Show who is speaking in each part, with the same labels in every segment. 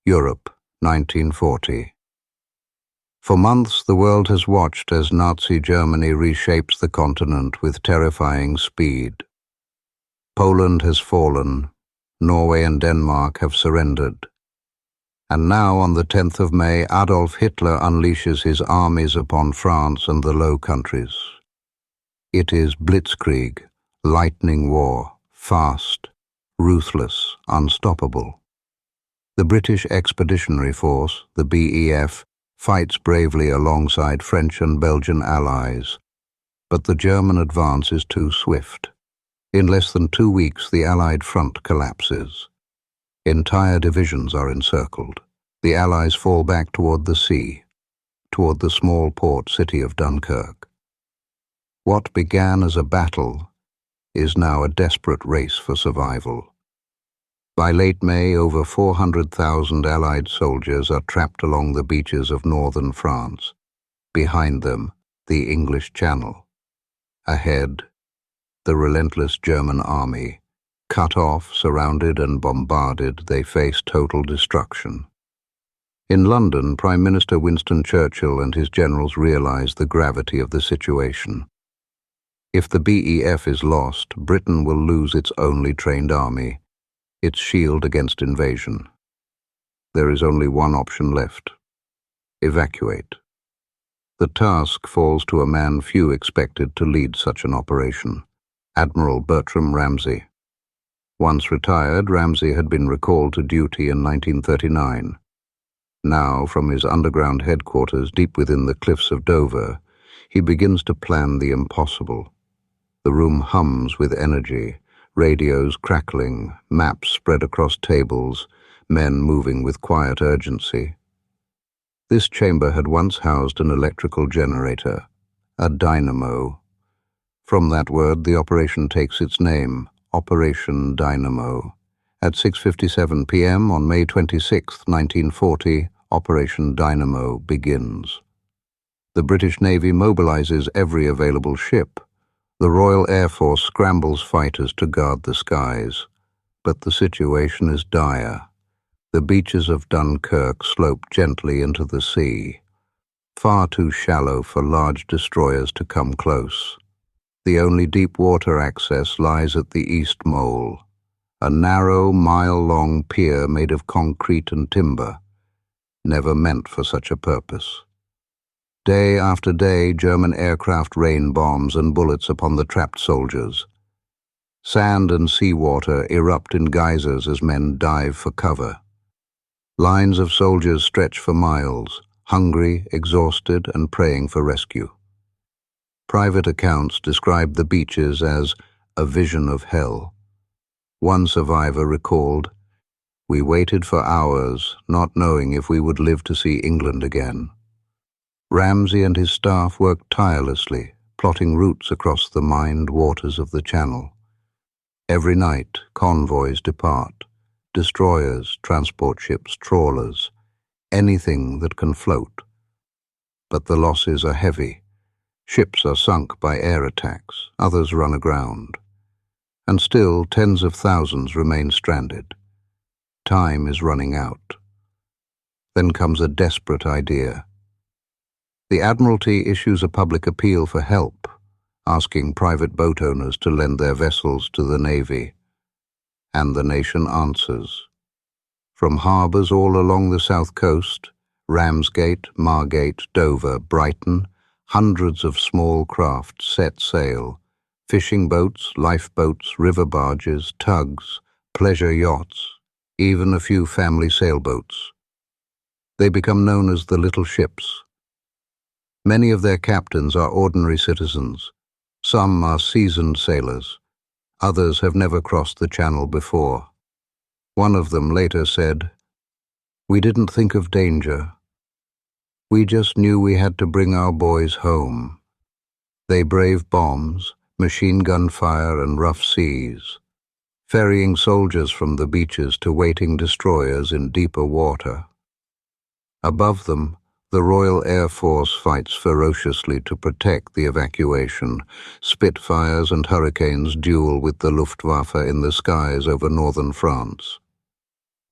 Speaker 1: Europe, 1940. For months the world has watched as Nazi Germany reshapes the continent with terrifying speed. Poland has fallen, Norway and Denmark have surrendered. And now on the 10th of May, Adolf Hitler unleashes his armies upon France and the Low Countries. It is blitzkrieg, lightning war, fast, ruthless, unstoppable. The British Expeditionary Force, the BEF, fights bravely alongside French and Belgian allies, but the German advance is too swift. In less than 2 weeks, the Allied front collapses. Entire divisions are encircled. The Allies fall back toward the sea, toward the small port city of Dunkirk. What began as a battle is now a desperate race for survival. By late May, over 400,000 Allied soldiers are trapped along the beaches of northern France. Behind them, the English Channel. Ahead, the relentless German army. Cut off, surrounded and bombarded, they face total destruction. In London, Prime Minister Winston Churchill and his generals realize the gravity of the situation. If the BEF is lost, Britain will lose its only trained army, its shield against invasion. There is only one option left: evacuate. The task falls to a man few expected to lead such an operation, Admiral Bertram Ramsay. Once retired, Ramsay had been recalled to duty in 1939. Now, from his underground headquarters deep within the cliffs of Dover, he begins to plan the impossible. The room hums with energy, radios crackling, maps spread across tables, men moving with quiet urgency. This chamber had once housed an electrical generator, a dynamo. From that word, the operation takes its name, Operation Dynamo. At 6:57 p.m. on May 26, 1940, Operation Dynamo begins. The British Navy mobilizes every available ship. The Royal Air Force scrambles fighters to guard the skies. But the situation is dire. The beaches of Dunkirk slope gently into the sea, far too shallow for large destroyers to come close. The only deep water access lies at the East Mole, a narrow, mile-long pier made of concrete and timber, never meant for such a purpose. Day after day, German aircraft rain bombs and bullets upon the trapped soldiers. Sand and seawater erupt in geysers as men dive for cover. Lines of soldiers stretch for miles, hungry, exhausted, and praying for rescue. Private accounts describe the beaches as a vision of hell. One survivor recalled, "We waited for hours, not knowing if we would live to see England again." Ramsay and his staff worked tirelessly, plotting routes across the mined waters of the Channel. Every night, convoys depart, destroyers, transport ships, trawlers, anything that can float. But the losses are heavy. Ships are sunk by air attacks, others run aground. And still, tens of thousands remain stranded. Time is running out. Then comes a desperate idea. The Admiralty issues a public appeal for help, asking private boat owners to lend their vessels to the Navy. And the nation answers. From harbours all along the south coast, Ramsgate, Margate, Dover, Brighton, hundreds of small craft set sail, fishing boats, lifeboats, river barges, tugs, pleasure yachts, even a few family sailboats. They become known as the little ships. Many of their captains are ordinary citizens. Some are seasoned sailors. Others have never crossed the Channel before. One of them later said, "We didn't think of danger. We just knew we had to bring our boys home." They brave bombs, machine gun fire and rough seas, ferrying soldiers from the beaches to waiting destroyers in deeper water. Above them, the Royal Air Force fights ferociously to protect the evacuation. Spitfires and Hurricanes duel with the Luftwaffe in the skies over northern France.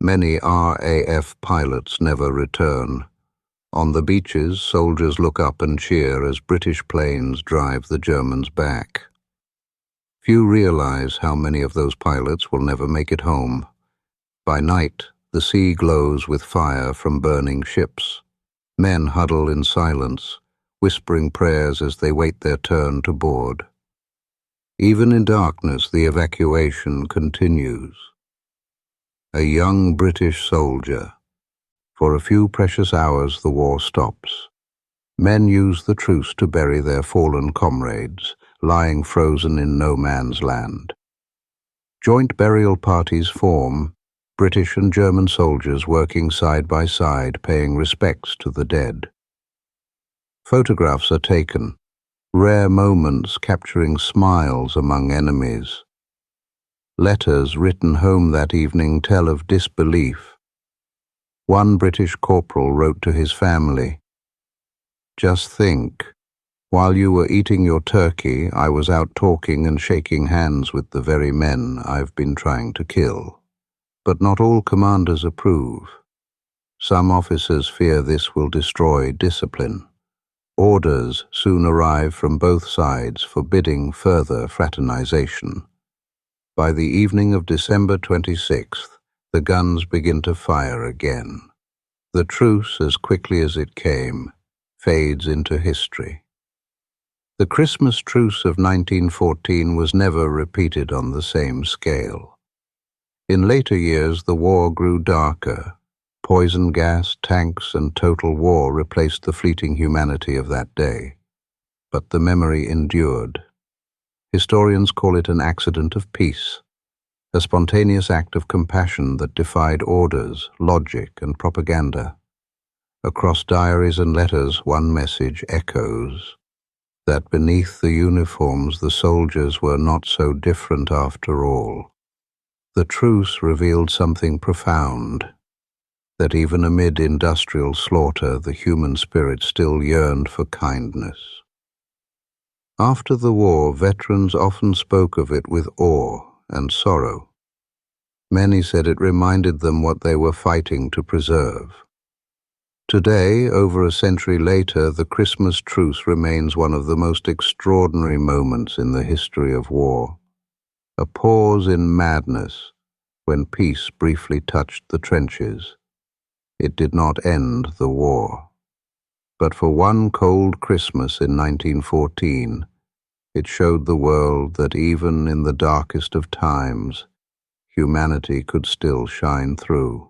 Speaker 1: Many RAF pilots never return. On the beaches, soldiers look up and cheer as British planes drive the Germans back. Few realize how many of those pilots will never make it home. By night, the sea glows with fire from burning ships. Men huddle in silence, whispering prayers as they wait their turn to board. Even in darkness, the evacuation continues. A young British soldier. For a few precious hours, the war stops. Men use the truce to bury their fallen comrades, lying frozen in no man's land. Joint burial parties form, British and German soldiers working side by side, paying respects to the dead. Photographs are taken, rare moments capturing smiles among enemies. Letters written home that evening tell of disbelief. One British corporal wrote to his family, "Just think, while you were eating your turkey, I was out talking and shaking hands with the very men I've been trying to kill." But not all commanders approve. Some officers fear this will destroy discipline. Orders soon arrive from both sides forbidding further fraternization. By the evening of December 26th, the guns begin to fire again. The truce, as quickly as it came, fades into history. The Christmas truce of 1914 was never repeated on the same scale. In later years, the war grew darker. Poison gas, tanks, and total war replaced the fleeting humanity of that day. But the memory endured. Historians call it an accident of peace, a spontaneous act of compassion that defied orders, logic, and propaganda. Across diaries and letters, one message echoes: that beneath the uniforms the soldiers were not so different after all. The truce revealed something profound, that even amid industrial slaughter, the human spirit still yearned for kindness. After the war, veterans often spoke of it with awe and sorrow. Many said it reminded them what they were fighting to preserve. Today, over a century later, the Christmas truce remains one of the most extraordinary moments in the history of war. A pause in madness when peace briefly touched the trenches. It did not end the war. But for one cold Christmas in 1914, it showed the world that even in the darkest of times, humanity could still shine through.